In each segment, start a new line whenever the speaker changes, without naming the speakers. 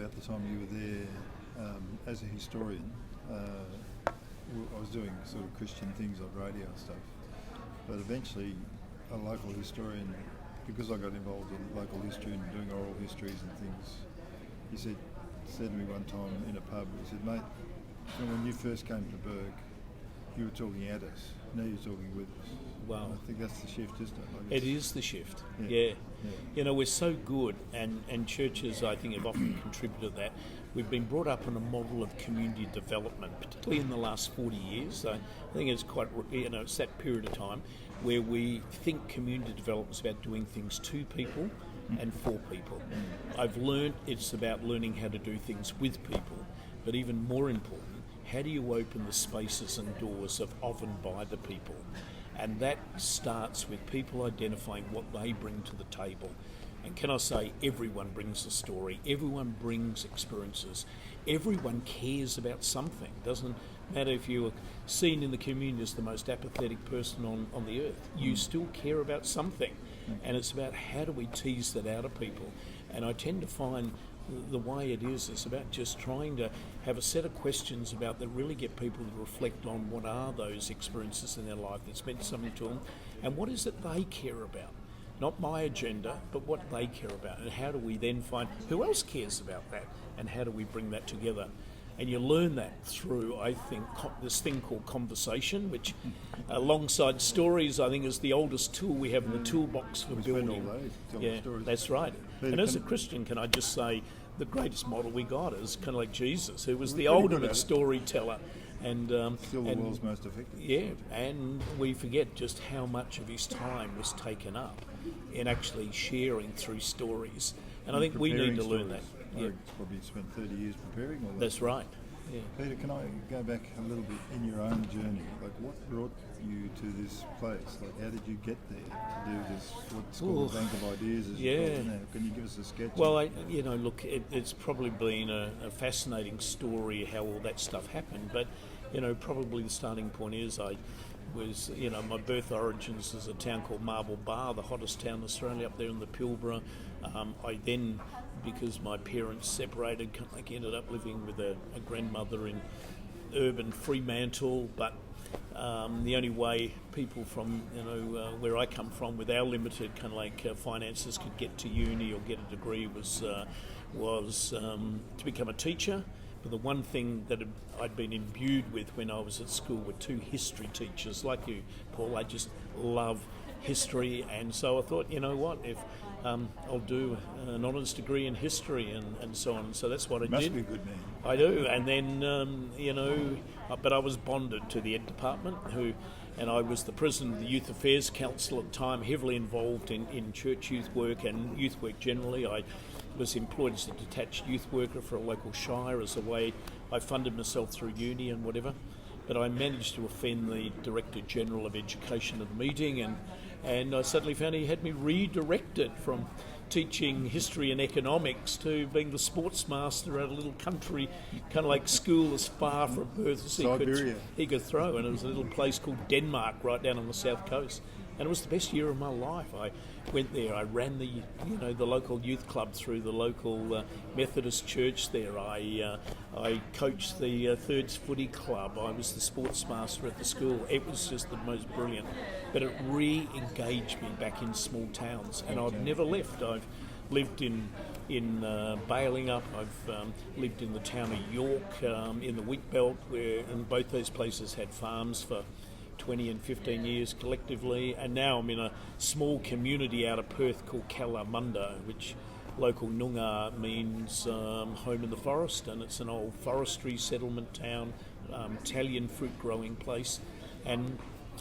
about the time you were there as a historian. I was doing sort of Christian things on radio and stuff, but eventually a local historian, because I got involved in local history and doing oral histories and things, he said to me one time in a pub, he said, mate, when you first came to Berg, you were talking at us, now you're talking with us.
Wow.
I think that's the shift, isn't it?
It is the shift, yeah. You know, we're so good, and churches, I think, have often contributed to that. We've been brought up on a model of community development, particularly in the last 40 years. So I think it's quite, it's that period of time where we think community development is about doing things to people and for people. I've learned it's about learning how to do things with people, but even more important, how do you open the spaces and doors of and by the people? And that starts with people identifying what they bring to the table. And can I say, everyone brings a story, everyone brings experiences, everyone cares about something. Doesn't matter if you're seen in the community as the most apathetic person on the earth, you still care about something. And it's about how do we tease that out of people. And I tend to find the way it is about just trying to have a set of questions about that really get people to reflect on what are those experiences in their life that's meant something to them, and what is it they care about. Not my agenda, but what they care about, and how do we then find who else cares about that, and how do we bring that together. And you learn that through, I think, this thing called conversation, which, alongside stories, I think is the oldest tool we have in the toolbox for building. Yeah, that's right. And as a Christian, can I just say, the greatest model we got is kind of like Jesus, who was the ultimate storyteller. And
still the world's most effective.
Yeah, and we forget just how much of his time was taken up in actually sharing through stories. And I think we need to learn that.
Yeah. Probably spent 30 years preparing all that.
That's right. Yeah.
Peter, can I go back a little bit in your own journey? Like, what brought you to this place? Like, how did you get there to do this? What's called the Bank of Ideas? Can you give us a sketch?
Well, look, it's probably been a fascinating story how all that stuff happened. But, probably the starting point is my birth origins is a town called Marble Bar, the hottest town in Australia, up there in the Pilbara. I then, because my parents separated, ended up living with a grandmother in urban Fremantle, but the only way people from where I come from with our limited finances could get to uni or get a degree was to become a teacher. But the one thing that I'd been imbued with when I was at school were two history teachers like you, Paul. I just love history, and so I thought, if I'll do an honours degree in history and so on. So that's what I did.
Must be a good man.
I do, and then but I was bonded to the Ed Department, and I was the president of the Youth Affairs Council at the time, heavily involved in church youth work and youth work generally. I was employed as a detached youth worker for a local shire as a way I funded myself through uni and whatever. But I managed to offend the Director General of Education at the meeting, and I suddenly found he had me redirected from teaching history and economics to being the sports master at a little country school as far from Perth as he could throw. And it was a little place called Denmark right down on the south coast. And it was the best year of my life. I went there. I ran the local youth club through the local Methodist church there. I coached the Thirds Footy Club. I was the sports master at the school. It was just the most brilliant. But it re-engaged me back in small towns, and I've never left. I've lived in Baling Up. I've lived in the town of York, in the wheat belt, and both those places had farms for 20 and 15 years collectively, and now I'm in a small community out of Perth called Kalamunda, which local Noongar means home in the forest, and it's an old forestry settlement town, Italian fruit growing place. And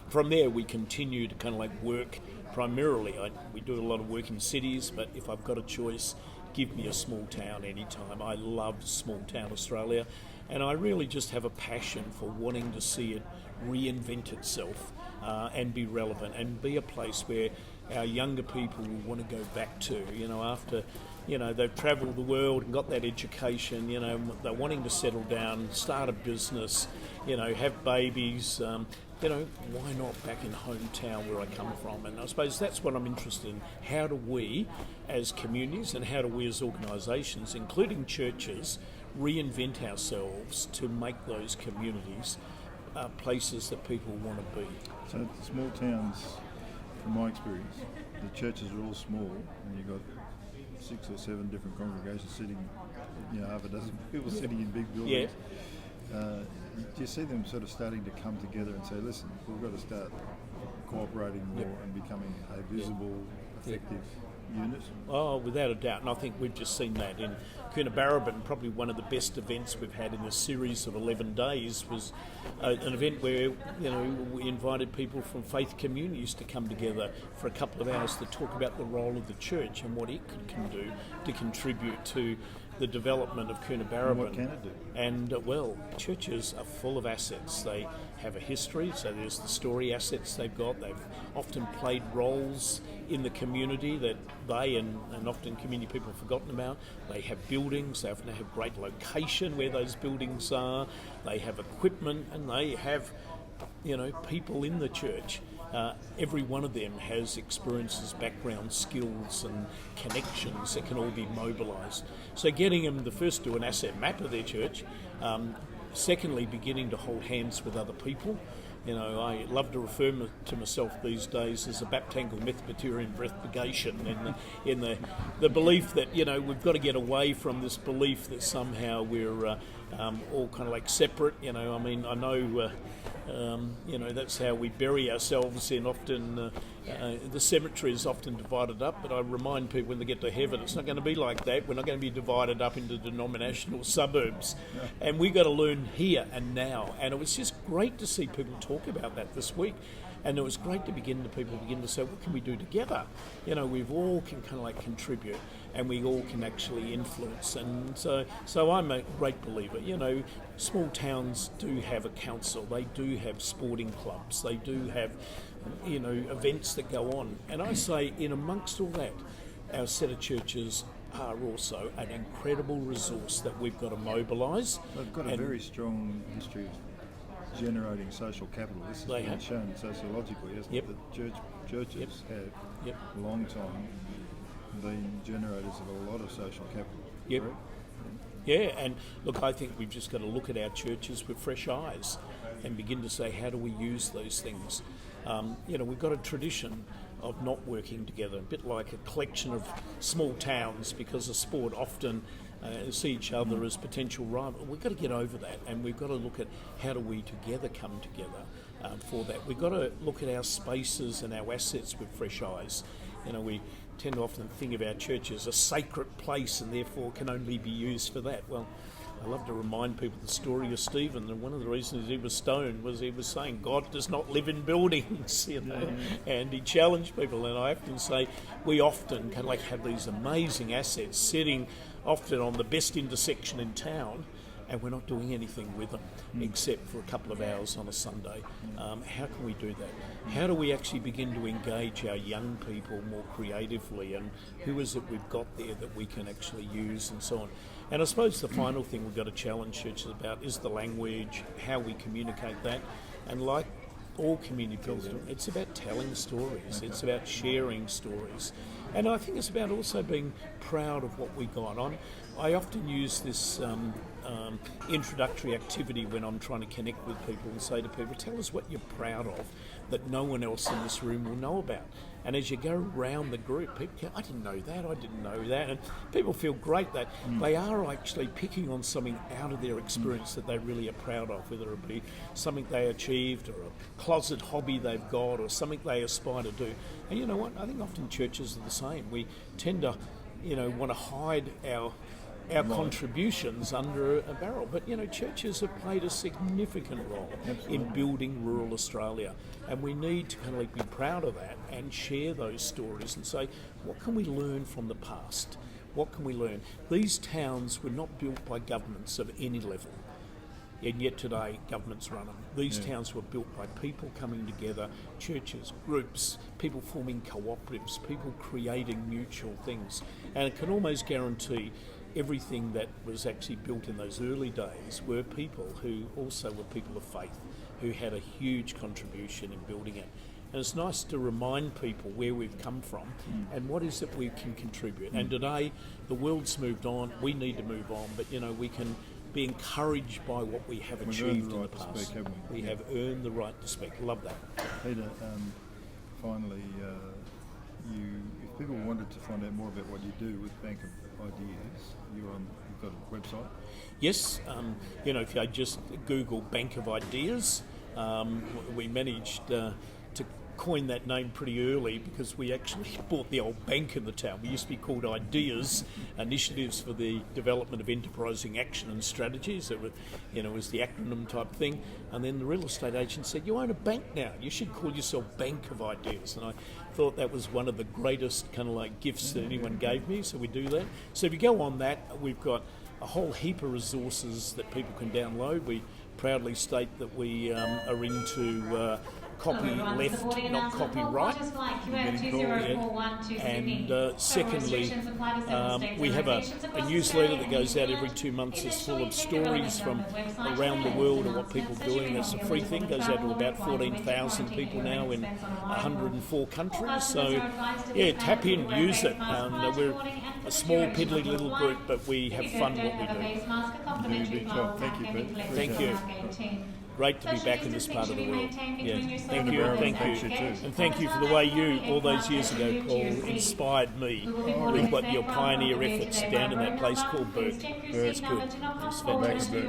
from there we continue to work primarily. We do a lot of work in cities, but if I've got a choice, give me a small town anytime. I love small town Australia, and I really just have a passion for wanting to see it reinvent itself and be relevant and be a place where our younger people will want to go back to, after they've travelled the world and got that education, they're wanting to settle down, start a business, have babies, why not back in hometown where I come from? And I suppose that's what I'm interested in. How do we, as communities, and how do we as organisations, including churches, reinvent ourselves to make those communities places that people want to be?
So small towns, from my experience, the churches are all small, and you've got 6 or 7 different congregations sitting, half a dozen people sitting in big buildings. Do you see them sort of starting to come together and say, listen, we've got to start cooperating more and becoming a visible, effective unit?
Oh, without a doubt, and I think we've just seen that in Coonabarabran. Probably one of the best events we've had in a series of 11 days was an event where we invited people from faith communities to come together for a couple of hours to talk about the role of the church and what it can do to contribute to the development of Coonabarabran.
And what can it do?
And churches are full of assets. They have a history, so there's the story assets they've got. They've often played roles in the community that they and often community people have forgotten about. They have buildings, they often have great location where those buildings are. They have equipment, and they have, people in the church. Every one of them has experiences, backgrounds, skills and connections that can all be mobilised. So getting them, the first, do an asset map of their church. Secondly, beginning to hold hands with other people. I love to refer to myself these days as a Baptangle Presbyterian breathpurgation, in the belief that, we've got to get away from this belief that somehow we're all kind of like separate. I know that's how we bury ourselves in often. The cemetery is often divided up, but I remind people when they get to heaven, it's not going to be like that. We're not going to be divided up into denominational suburbs. And we've got to learn here and now. And it was just great to see people talk about that this week. And it was great to people begin to say, what can we do together? We've all can kind of like contribute, and we all can actually influence. And so I'm a great believer. Small towns do have a council. They do have sporting clubs. They do have, events that go on. And I say, in amongst all that, our set of churches are also an incredible resource that we've got to mobilise.
They've got a very strong history of generating social capital. This has been shown sociologically, hasn't it? That churches have a long time been generators of a lot of social capital.
Yep. Right? Yeah, and look, I think we've just got to look at our churches with fresh eyes and begin to say, how do we use those things? We've got a tradition of not working together, a bit like a collection of small towns because of sport often see each other as potential rivals. We've got to get over that, and we've got to look at how do we together come together for that. We've got to look at our spaces and our assets with fresh eyes. We tend to often think of our church as a sacred place and therefore can only be used for that. Well, I love to remind people the story of Stephen, and one of the reasons he was stoned was he was saying God does not live in buildings, and he challenged people. And I often say we often kind of like have these amazing assets sitting often on the best intersection in town, and we're not doing anything with them except for a couple of hours on a Sunday. How can we do that? How do we actually begin to engage our young people more creatively, and who is it we've got there that we can actually use, and so on? And I suppose the final thing we've got to challenge churches about is the language, how we communicate that. And like all community building, it's about telling stories, it's about sharing stories. And I think it's about also being proud of what we got. I often use this introductory activity when I'm trying to connect with people and say to people, tell us what you're proud of that no one else in this room will know about. And as you go around the group, people go, I didn't know that. And people feel great that they are actually picking on something out of their experience that they really are proud of, whether it be something they achieved or a closet hobby they've got or something they aspire to do. And you know what? I think often churches are the same. We tend to, want to hide our contributions under a barrel. But, churches have played a significant role in building rural Australia. And we need to kind of be proud of that and share those stories and say, what can we learn from the past? What can we learn? These towns were not built by governments of any level. And yet today, governments run them. These towns were built by people coming together, churches, groups, people forming cooperatives, people creating mutual things. And it can almost guarantee everything that was actually built in those early days were people who also were people of faith, who had a huge contribution in building it. And it's nice to remind people where we've come from and what is it we can contribute. And today, the world's moved on, we need to move on, but we can be encouraged by what we have achieved in the past.
Speak, haven't we?
We have earned the right to speak. Love that.
Peter, finally, if people wanted to find out more about what you do with Bank of Ideas, you've got a website?
Yes, if you just Google Bank of Ideas, we managed to coin that name pretty early because we actually bought the old bank in the town. We used to be called Ideas, Initiatives for the Development of Enterprising Action and Strategies. It was the acronym type thing. And then the real estate agent said, "You own a bank now. You should call yourself Bank of Ideas." And I thought that was one of the greatest kind of like gifts that anyone gave me. So we do that. So if you go on that, we've got a whole heap of resources that people can download. We proudly state that we are into copy left, not copyright. And secondly, we have a newsletter that goes out every 2 months. It's full of stories from around the world of what people are doing. It's a free thing, goes out to about 14,000 people now in 104 countries. So yeah, tap in, use it. We're a small piddly little group, but we have fun what we do.
You do a big job. Thank you, Pete.
Thank you. Great to be back in this part of the world. Yeah. Thank you. And thank you for the way you, all those years ago, Paul, inspired me with what your pioneer efforts down in that place called Burke. It's good. It's fantastic.